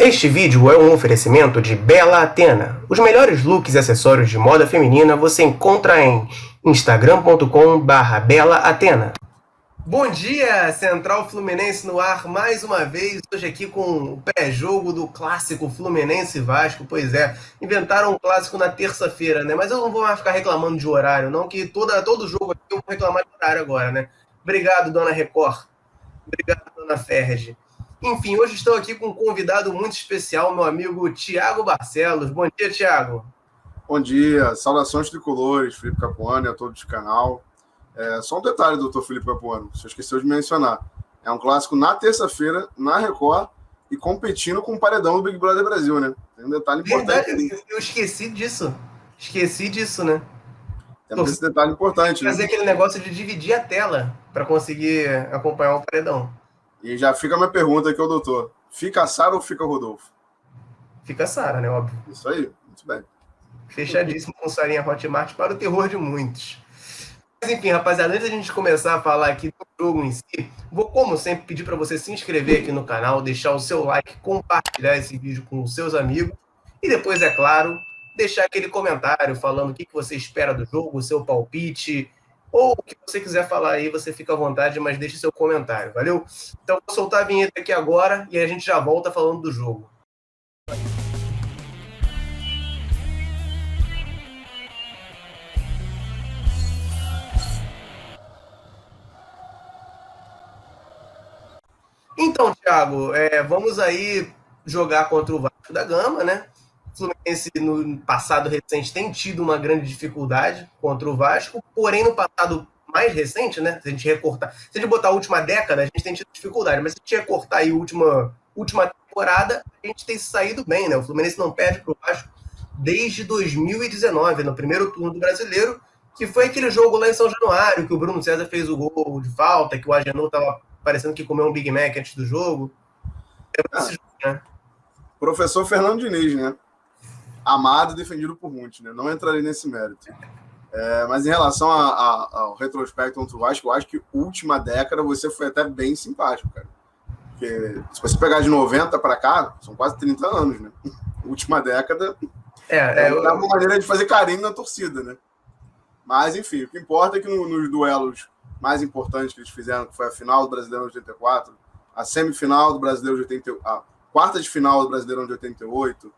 Este vídeo é um oferecimento de Bela Atena. Os melhores looks e acessórios de moda feminina você encontra em instagram.com/belaatena. Bom dia, Central Fluminense no ar mais uma vez, hoje aqui com o pré-jogo do clássico Fluminense Vasco. Pois é, inventaram um clássico na terça-feira, né? Mas eu não vou mais ficar reclamando de horário, não, que todo jogo aqui eu vou reclamar de horário agora, né? Obrigado, dona Record. Obrigado, dona Ferge. Enfim, hoje estou aqui com um convidado muito especial, meu amigo Thiago Barcelos. Bom dia, Thiago. Bom dia, saudações tricolores, Felipe Capuano e a todos do canal. Só um detalhe, doutor Felipe Capuano, você esqueceu de mencionar. É um clássico na terça-feira, na Record, e competindo com o paredão do Big Brother Brasil, né? Tem um detalhe importante. Verdade, eu esqueci disso. né? Temos esse detalhe importante, né? Fazer aquele negócio de dividir a tela para conseguir acompanhar o paredão. E já fica a minha pergunta aqui ao doutor. Fica a Sara ou fica o Rodolfo? Fica a Sara, né? Óbvio. Isso aí, muito bem. Fechadíssimo com Sarinha Hotmart para o terror de muitos. Mas enfim, rapaziada, antes da gente começar a falar aqui do jogo em si, vou, como sempre, pedir para você se inscrever aqui no canal, deixar o seu like, compartilhar esse vídeo com os seus amigos e depois, é claro, deixar aquele comentário falando o que você espera do jogo, o seu palpite, ou o que você quiser falar aí, você fica à vontade, mas deixe seu comentário, valeu? Então, vou soltar a vinheta aqui agora e a gente já volta falando do jogo. Então, Thiago, vamos aí jogar contra o Vasco da Gama, né? O Fluminense, no passado recente, tem tido uma grande dificuldade contra o Vasco, porém, no passado mais recente, né? Se a gente recortar, se a gente botar a última década, a gente tem tido dificuldade, mas se a gente recortar aí a última temporada, a gente tem saído bem, né? O Fluminense não perde para o Vasco desde 2019, no primeiro turno do Brasileiro, que foi aquele jogo lá em São Januário, que o Bruno César fez o gol de falta, que o Agenor estava parecendo que comeu um Big Mac antes do jogo. Esse jogo, né? Professor Fernando Diniz, né? Amado e defendido por muitos, né? Não entrarei nesse mérito. Mas em relação ao retrospecto contra o Vasco, eu acho que última década você foi até bem simpático, cara. Porque se você pegar de 90 para cá, são quase 30 anos, né? Última década é uma maneira de fazer carinho na torcida, né? Mas, enfim, o que importa é que nos duelos mais importantes que eles fizeram, que foi a final do Brasileirão de 84, a semifinal do Brasileiro de 88, a quarta de final do Brasileirão de 88,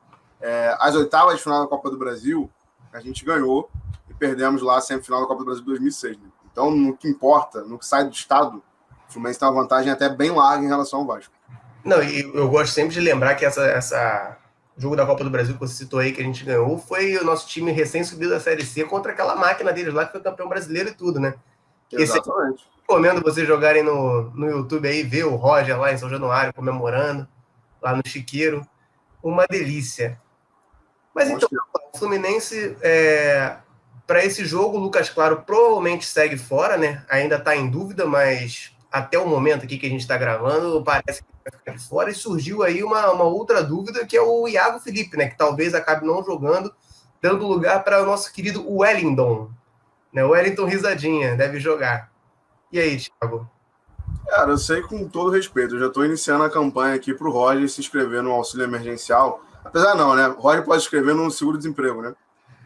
as oitavas de final da Copa do Brasil, a gente ganhou e perdemos lá a semifinal da Copa do Brasil de 2006. Né? Então, no que importa, no que sai do estado, o Fluminense tem uma vantagem até bem larga em relação ao Vasco. Não, e eu gosto sempre de lembrar que essa jogo da Copa do Brasil que você citou aí, que a gente ganhou, foi o nosso time recém-subido da Série C contra aquela máquina deles lá, que foi campeão brasileiro e tudo, né? Exatamente. Recomendo vocês jogarem no YouTube aí, ver o Roger lá em São Januário comemorando, lá no Chiqueiro. Uma delícia. Mas então, o Fluminense, para esse jogo, o Lucas Claro provavelmente segue fora, né? Ainda está em dúvida, mas até o momento aqui que a gente está gravando, parece que vai ficar fora. E surgiu aí uma outra dúvida, que é o Iago Felipe, né? Que talvez acabe não jogando, dando lugar para o nosso querido Wellington. Né? O Wellington Risadinha deve jogar. E aí, Thiago? Cara, eu sei com todo respeito. Eu já estou iniciando a campanha aqui para o Roger se inscrever no auxílio emergencial. Apesar não, né? O Roger pode se inscrever no seguro-desemprego, né?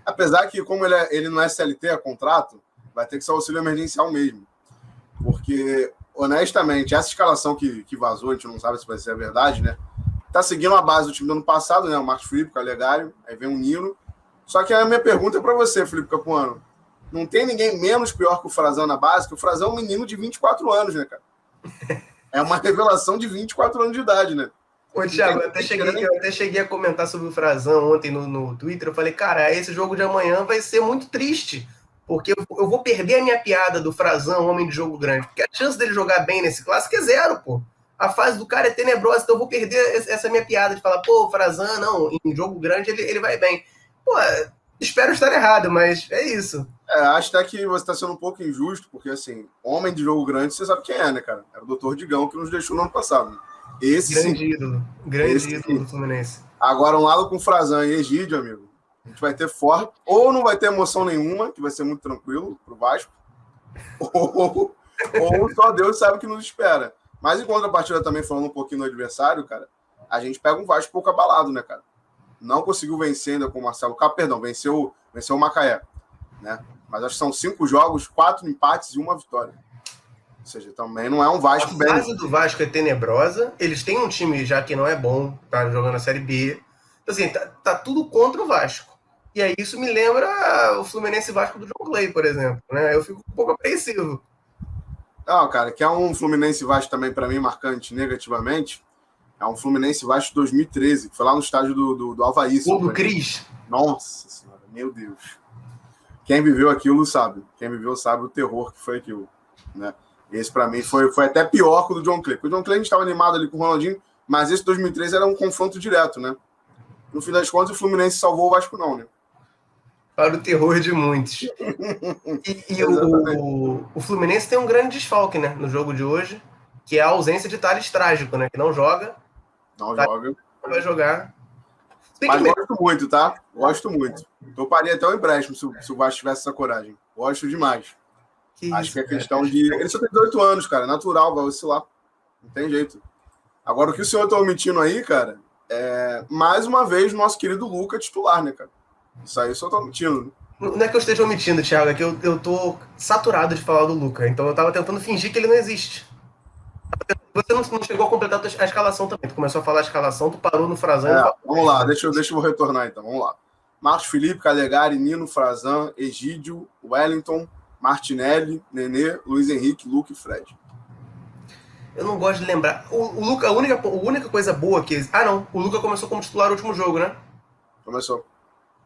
Apesar que, como ele não é CLT, é contrato, vai ter que ser auxílio emergencial mesmo. Porque, honestamente, essa escalação que vazou, a gente não sabe se vai ser a verdade, né? Tá seguindo a base do time do ano passado, né? O Marcos Felipe, o Calegari, aí vem o Nino. Só que a minha pergunta é para você, Felipe Capuano. Não tem ninguém menos pior que o Frazão na base, que o Frazão é um menino de 24 anos, né, cara? É uma revelação de 24 anos de idade, né? Ô, Thiago, eu até cheguei a comentar sobre o Frazão ontem no Twitter. Eu falei, cara, esse jogo de amanhã vai ser muito triste, porque eu vou perder a minha piada do Frazão, homem de jogo grande, porque a chance dele jogar bem nesse clássico é zero, pô. A fase do cara é tenebrosa, então eu vou perder essa minha piada de falar, pô, o Frazão, não, em jogo grande ele vai bem. Pô, espero estar errado, mas é isso. Acho até que você está sendo um pouco injusto, porque, assim, homem de jogo grande, você sabe quem é, né, cara? Era o Dr. Digão, que nos deixou no ano passado. Né? Grande ídolo do Fluminense. Agora, um lado com Frazão e Egídio, amigo, a gente vai ter forte, ou não vai ter emoção nenhuma, que vai ser muito tranquilo pro Vasco, ou só Deus sabe o que nos espera. Mas em contrapartida também, falando um pouquinho do adversário, cara, a gente pega um Vasco pouco abalado, né, cara? Não conseguiu vencer ainda com o Marcelo Cabo, perdão, venceu o Macaé, né? Mas acho que são 5 jogos, 4 empates e 1 vitória. Ou seja, também não é um Vasco bem. A fase do Vasco é tenebrosa. Eles têm um time já que não é bom, tá jogando a Série B. Então, assim, tá tudo contra o Vasco. E aí isso me lembra o Fluminense Vasco do John Clay, por exemplo. Né? Eu fico um pouco apreensivo. Não, cara, que é um Fluminense Vasco também, para mim, marcante negativamente. É um Fluminense Vasco 2013, que foi lá no estádio do Avaí. Gol do Cris. Nossa senhora, meu Deus. Quem viveu aquilo sabe. Quem viveu sabe o terror que foi aquilo, né? Esse, para mim, foi até pior que o do John Clay. Porque o John Clay a gente estava animado ali com o Ronaldinho, mas esse 2013 era um confronto direto, né? No fim das contas, o Fluminense salvou o Vasco não, né? Para o terror de muitos. E o Fluminense tem um grande desfalque, né, no jogo de hoje, que é a ausência de Thales Trágico, né? Que não joga. Não joga. Não vai jogar. Mas gosto muito, tá? Gosto muito. Toparia até o empréstimo se o Vasco tivesse essa coragem. Gosto demais. Acho que é questão de... Ele só tem 18 anos, cara. Natural, vai oscilar. Não tem jeito. Agora, o que o senhor tá omitindo aí, cara, é, mais uma vez, o nosso querido Luca titular, né, cara? Isso aí o senhor tá omitindo, né? Não é que eu esteja omitindo, Thiago, é que eu tô saturado de falar do Luca. Então eu tava tentando fingir que ele não existe. Você não chegou a completar a escalação também. Tu começou a falar a escalação, tu parou no Frazan. Vamos lá, deixa eu retornar então. Vamos lá. Marcos Felipe, Calegari, Nino, Frazan, Egídio, Wellington, Martinelli, Nenê, Luiz Henrique, Luca e Fred. Eu não gosto de lembrar. O Luca, a única coisa boa que... não. O Luca começou como titular no último jogo, né? Começou.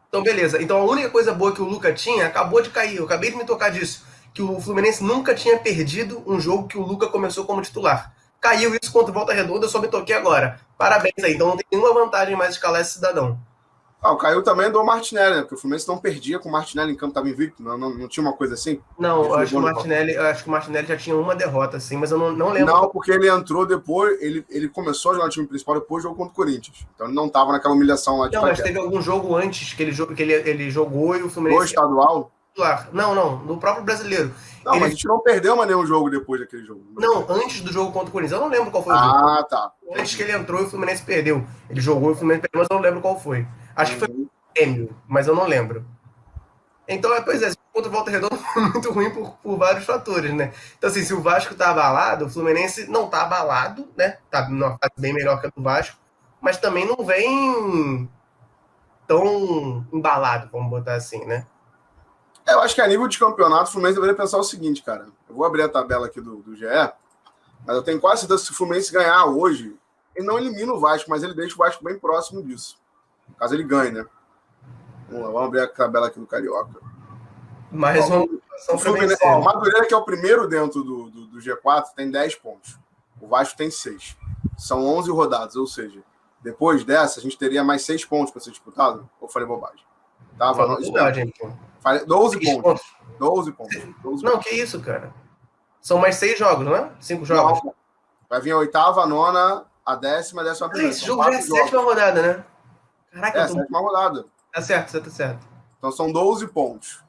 Então, beleza. Então, a única coisa boa que o Luca tinha acabou de cair. Eu acabei de me tocar disso. Que o Fluminense nunca tinha perdido um jogo que o Luca começou como titular. Caiu isso contra o Volta Redonda, eu só me toquei agora. Parabéns aí. Então, não tem nenhuma vantagem mais escalar esse cidadão. Caiu também do Martinelli, né? Porque o Fluminense não perdia com o Martinelli em campo, estava invicto. Não tinha uma coisa assim? Não, acho que o Martinelli já tinha uma derrota, assim, mas eu não lembro. Não, porque ele entrou depois, ele começou a jogar no time principal depois do jogo contra o Corinthians. Então ele não estava naquela humilhação lá de Não, mas teve algum jogo antes que ele jogou e o Fluminense... No estadual? Não, no próprio brasileiro. Não, mas a gente não perdeu mais nenhum jogo depois daquele jogo. Não, antes do jogo contra o Corinthians. Eu não lembro qual foi o jogo. Tá. Antes que ele entrou e o Fluminense perdeu. Ele jogou e o Fluminense perdeu, mas eu não lembro qual foi. Acho que foi o Grêmio, mas eu não lembro. Então, pois é, contra o Volta Redonda foi muito ruim por vários fatores, né? Então, assim, se o Vasco tá abalado, o Fluminense não tá abalado, né? Tá numa fase bem melhor que a do Vasco, mas também não vem tão embalado, vamos botar assim, né? Eu acho que a nível de campeonato, o Fluminense deveria pensar o seguinte, cara. Eu vou abrir a tabela aqui do GE, mas eu tenho quase certeza que se o Fluminense ganhar hoje, ele não elimina o Vasco, mas ele deixa o Vasco bem próximo disso. Caso ele ganhe, né? Vamos abrir a tabela aqui do Carioca. Mais uma o Madureira, que é o primeiro dentro do G4, tem 10 pontos. O Vasco tem 6. São 11 rodadas, ou seja, depois dessa, a gente teria mais 6 pontos para ser disputado? Ou falei bobagem? Tá, bobagem, pô. 12 pontos. 12 pontos. 12 não, pontos. Que isso, cara. São mais 6 jogos, não é? 5 jogos. Não, vai vir a 8ª, a 9ª, a 10ª, a 11ª. Esse jogo já é a 7ª rodada, né? Caraca, a 7ª rodada. Tá certo, você tá certo. Então são 12 pontos.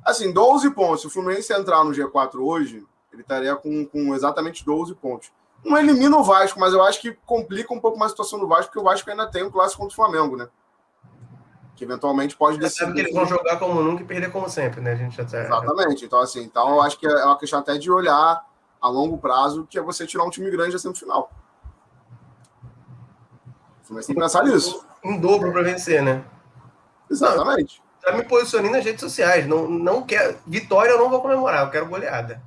Assim, 12 pontos. Se o Fluminense entrar no G4 hoje, ele estaria com exatamente 12 pontos. Não elimina o Vasco, mas eu acho que complica um pouco mais a situação do Vasco, porque o Vasco ainda tem um clássico contra o Flamengo, né? Que eventualmente pode decidir. Sabe que eles vão jogar como nunca e perder como sempre, né? A gente já Exatamente. Então, assim, eu acho que é uma questão até de olhar a longo prazo, que é você tirar um time grande da semifinal. O Fluminense tem que pensar nisso. Em dobro para vencer, né? Exatamente. Já me posicionei nas redes sociais. Não quero... Vitória eu não vou comemorar, eu quero goleada.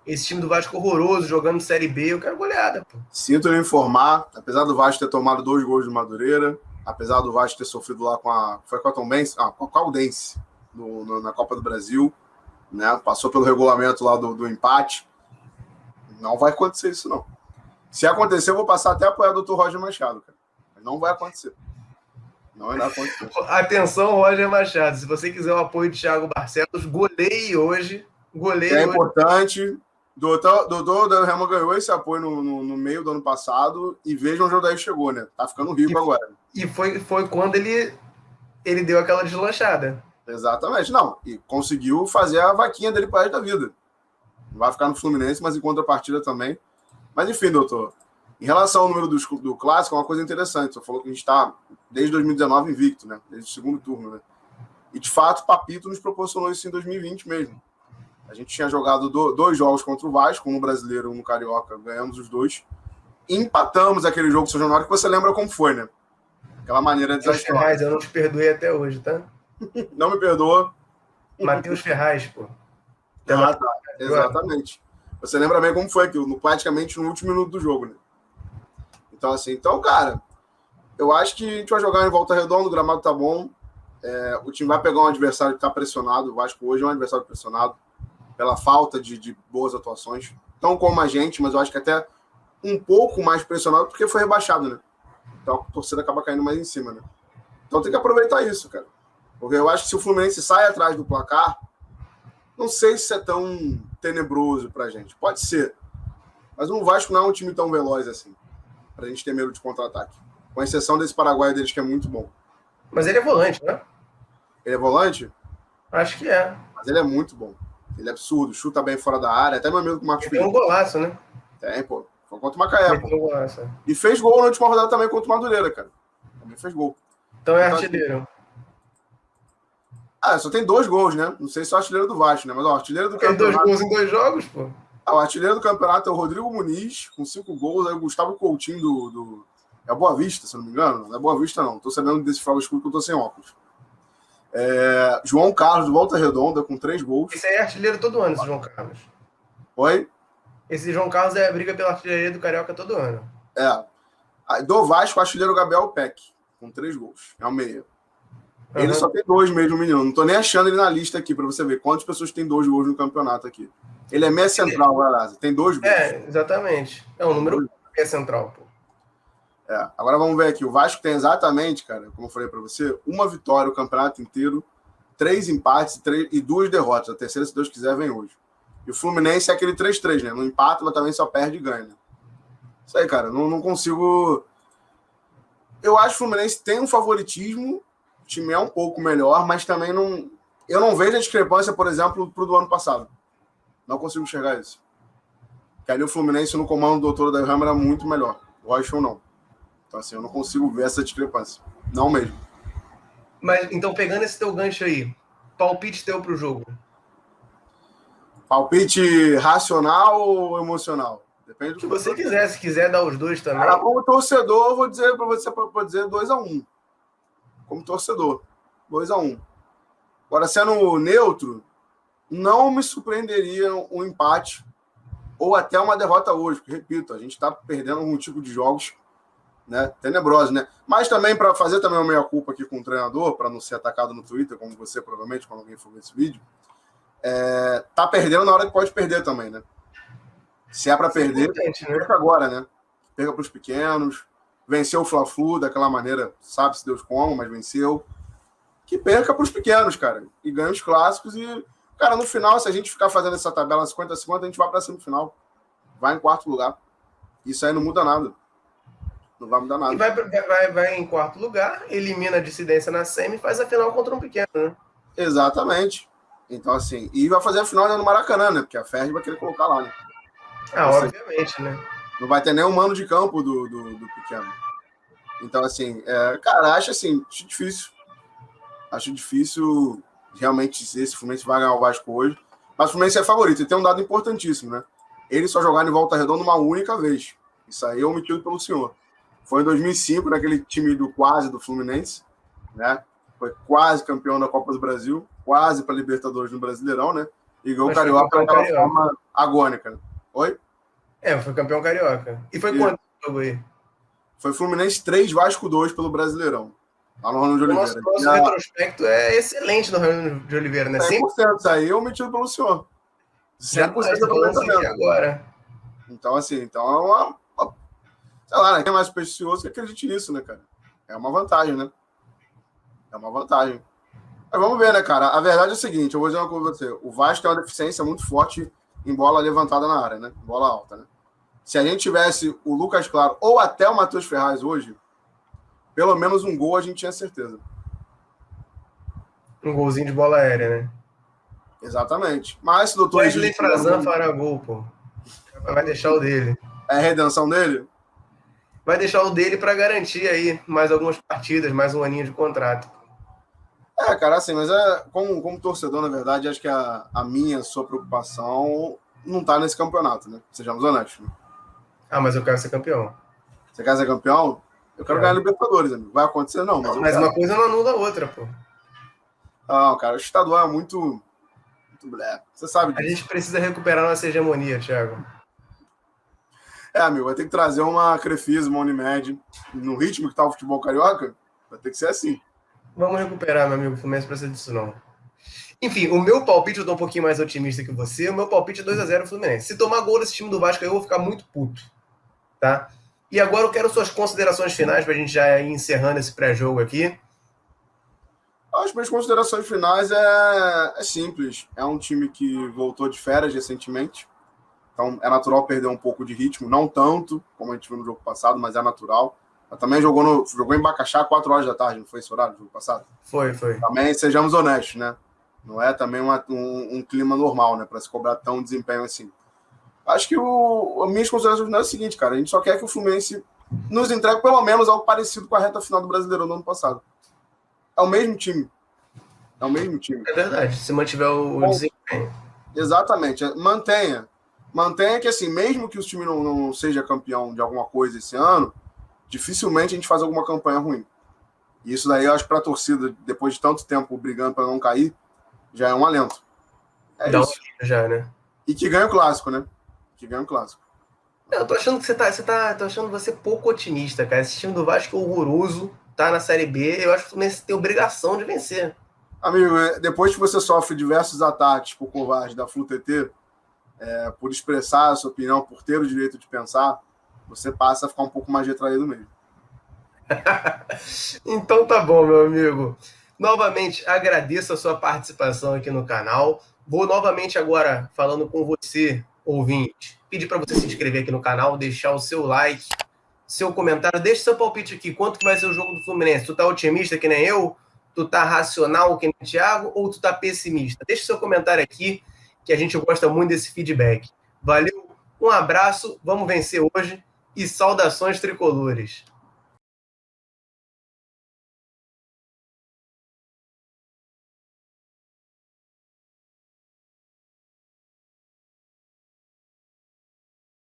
Esse time do Vasco horroroso, jogando Série B, eu quero goleada, pô. Sinto lhe informar, apesar do Vasco ter tomado 2 gols do Madureira, apesar do Vasco ter sofrido lá com a Tombense, com a Caldense, na Copa do Brasil, né? Passou pelo regulamento lá do empate. Não vai acontecer isso, não. Se acontecer, eu vou passar até a apoiar o Dr. Roger Machado, cara. Mas não vai acontecer. Não irá acontecer. Atenção, Roger Machado. Se você quiser o apoio de Thiago Barcelos, goleie hoje. É importante. Doutor Helma ganhou esse apoio no meio do ano passado e veja onde o Odair chegou, né? Tá ficando rico agora. E foi quando ele deu aquela deslanchada. Exatamente. Não, e conseguiu fazer a vaquinha dele para a da vida. Vai ficar no Fluminense, mas em contrapartida também. Mas enfim, doutor. Em relação ao número do clássico, é uma coisa interessante. Você falou que a gente está, desde 2019, invicto, né? Desde o segundo turno, né? E, de fato, o Papito nos proporcionou isso em 2020 mesmo. A gente tinha jogado 2 jogos contra o Vasco, um no Brasileiro e um no Carioca, ganhamos os 2. E empatamos aquele jogo do São Januário, que você lembra como foi, né? Aquela maneira desastrosa. Ferraz, eu não te perdoei até hoje, tá? Não me perdoa. Matheus Ferraz, pô. Ah, tá. Exatamente. Você lembra bem como foi aquilo, praticamente no último minuto do jogo, né? Então, assim, cara, eu acho que a gente vai jogar em Volta Redonda, o gramado tá bom. O time vai pegar um adversário que tá pressionado. O Vasco hoje é um adversário pressionado pela falta de boas atuações. Não como a gente, mas eu acho que até um pouco mais pressionado porque foi rebaixado, né? Então a torcida acaba caindo mais em cima, né? Então tem que aproveitar isso, cara. Porque eu acho que se o Fluminense sai atrás do placar, não sei se é tão tenebroso pra gente. Pode ser. Mas o Vasco não é um time tão veloz assim, pra gente ter medo de contra-ataque. Com exceção desse paraguaio deles, que é muito bom. Mas ele é volante, né? Ele é volante? Acho que é. Mas ele é muito bom. Ele é absurdo, chuta bem fora da área. Até meu amigo com o Marcos Felipe. Tem um golaço, né? Tem, pô. Foi contra o Macaé, pô. Um golaço. E fez gol na última rodada também contra o Madureira, cara. Também fez gol. Então é artilheiro. Só tem 2 gols, né? Não sei se é o artilheiro do Vasco, né? Mas o artilheiro do Tem campeonato... 2 gols em 2 jogos, pô. O artilheiro do campeonato é o Rodrigo Muniz, com 5 gols. Aí o Gustavo Coutinho do... É Boa Vista, se eu não me engano. Não é Boa Vista, não. Tô sabendo desse fraude escuro que eu tô sem óculos. João Carlos, do Volta Redonda, com 3 gols. Esse aí é artilheiro todo ano, esse João Carlos. Oi? Esse João Carlos briga pela artilharia do Carioca todo ano. Do Vasco, o artilheiro Gabriel Peck, com 3 gols. É o meia. Ele só tem 2 mesmo, menino. Não tô nem achando ele na lista aqui pra você ver quantas pessoas têm 2 gols no campeonato aqui. Ele é meia central, Galazzi. Tem 2 gols. Exatamente. É um número meia central, pô. Agora vamos ver aqui. O Vasco tem exatamente, cara, como eu falei pra você, 1 vitória o campeonato inteiro, 3 empates e 2 derrotas. A terceira, se Deus quiser, vem hoje. E o Fluminense é aquele 3-3, né? Não empata, mas também só perde e ganha. Né? Isso aí, cara. Não consigo... Eu acho que o Fluminense tem um favoritismo. O time é um pouco melhor, mas também não... Eu não vejo a discrepância, por exemplo, pro do ano passado. Não consigo enxergar isso. Porque ali o Fluminense, no comando do doutor da Rama, era muito melhor. O Rocha ou não. Então, assim, eu não consigo ver essa discrepância. Não mesmo. Mas, então, pegando esse teu gancho aí, palpite teu pro jogo? Palpite racional ou emocional? Depende do que você quiser. Se quiser dar os 2 também. Como torcedor, eu vou dizer para você, pode dizer 2-1. Como torcedor, 2-1. Agora, sendo neutro, não me surpreenderia um empate ou até uma derrota hoje. Porque, repito, a gente está perdendo algum tipo de jogos, né, tenebrosos, né? Mas também para fazer também uma meia-culpa aqui com o treinador, para não ser atacado no Twitter, como você provavelmente, quando alguém for ver esse vídeo, tá perdendo na hora que pode perder também, né? Se é para perder, perca agora, né? Perca para os pequenos, venceu o Fla-Flu daquela maneira, sabe-se Deus como, mas venceu. Que perca para os pequenos, cara, e ganha os clássicos e, cara, no final, se a gente ficar fazendo essa tabela 50-50, a gente vai para a semifinal, vai em 4º lugar. Isso aí não muda nada. Não vai mudar nada. E vai em 4º lugar, elimina a dissidência na semi e faz a final contra um pequeno, né? Exatamente. Então, assim, e vai fazer a final ainda no Maracanã, né? Porque a Ferdi vai querer colocar lá, né? Obviamente, né? Não vai ter nem um mano de campo do pequeno. Então, assim, cara, acho difícil. Acho difícil realmente dizer se o Fluminense vai ganhar o Vasco hoje. Mas o Fluminense é favorito. E tem um dado importantíssimo, né? Ele só jogaram em Volta Redonda uma única vez. Isso aí é omitido pelo senhor. Foi em 2005, naquele time do Fluminense, né? Foi quase campeão da Copa do Brasil, quase para Libertadores no Brasileirão, né? E ganhou o Carioca daquela forma agônica. Né? Oi? Foi campeão Carioca. E foi quanto jogo aí? Foi Fluminense 3, Vasco 2 pelo Brasileirão. Lá no Ronaldo de Oliveira. O nosso retrospecto é excelente no Ronaldo de Oliveira, né? 100% isso aí é omitido pelo senhor. 100% do aproveitamento agora. Então, assim, é uma sei lá, né? Quem é mais supersticioso que acredite nisso, né, cara? É uma vantagem, né? É uma vantagem. Mas vamos ver, né, cara? A verdade é o seguinte, eu vou dizer uma coisa pra você. O Vasco tem uma deficiência muito forte em bola levantada na área, né? Bola alta, né? Se a gente tivesse o Lucas Claro ou até o Matheus Ferraz hoje, pelo menos um gol a gente tinha certeza. Um golzinho de bola aérea, né? Exatamente. Mas se o doutor... Wesley Frazan fará gol, pô. Vai deixar o dele. É a redenção dele? vai deixar o dele para garantir aí mais algumas partidas, mais um aninho de contrato. Cara, assim, mas como torcedor, na verdade, acho que a sua preocupação não tá nesse campeonato, né? Sejamos honestos. Né? Mas eu quero ser campeão. Você quer ser campeão? Eu quero ganhar Libertadores, amigo. Vai acontecer, não. Mas uma coisa não anula a outra, pô. Não, cara, o estadual é muito blé. Você sabe disso. A gente precisa recuperar nossa hegemonia, Thiago. Amigo, vai ter que trazer uma Crefisa, uma Unimed. No ritmo que tá o futebol carioca, vai ter que ser assim. Vamos recuperar, meu amigo. O Fluminense precisa disso, não. Enfim, o meu palpite, eu tô um pouquinho mais otimista que você. O meu palpite é 2-0 Fluminense. Se tomar gol desse time do Vasco aí, eu vou ficar muito puto. Tá? E agora eu quero suas considerações finais pra gente já ir encerrando esse pré-jogo aqui. As minhas considerações finais é simples. É um time que voltou de férias recentemente. Então é natural perder um pouco de ritmo. Não tanto, como a gente viu no jogo passado, mas é natural. Mas também jogou em Bacaxá 4 horas da tarde, não foi esse horário do jogo passado? Foi. Também sejamos honestos, né? Não é também um clima normal, né? Para se cobrar tão desempenho assim. Acho que as minhas considerações finais é o seguinte, cara. A gente só quer que o Fluminense nos entregue pelo menos algo parecido com a reta final do Brasileirão do ano passado. É o mesmo time. É verdade, se mantiver o desempenho. Exatamente. Mantenha que, assim, mesmo que o time não seja campeão de alguma coisa esse ano, dificilmente a gente faz alguma campanha ruim. E isso daí, eu acho que para a torcida, depois de tanto tempo brigando para não cair, já é um alento. Dá isso. Já, né? E que ganha o clássico, né? Eu tô achando que tô achando você pouco otimista, cara. Esse time do Vasco é horroroso, tá na Série B. Eu acho que o Fluminense tem obrigação de vencer. Amigo, depois que você sofre diversos ataques por covarde da FluTT, por expressar a sua opinião, por ter o direito de pensar, você passa a ficar um pouco mais retraído mesmo. Então tá bom, meu amigo. Novamente, agradeço a sua participação aqui no canal. Vou novamente agora falando com você, ouvinte. Pedir para você se inscrever aqui no canal, deixar o seu like, seu comentário, deixe seu palpite aqui. Quanto que vai ser o jogo do Fluminense? Tu tá otimista que nem eu? Tu tá racional que nem o Thiago? Ou tu tá pessimista? Deixe seu comentário aqui, que a gente gosta muito desse feedback. Valeu, um abraço, vamos vencer hoje e saudações tricolores.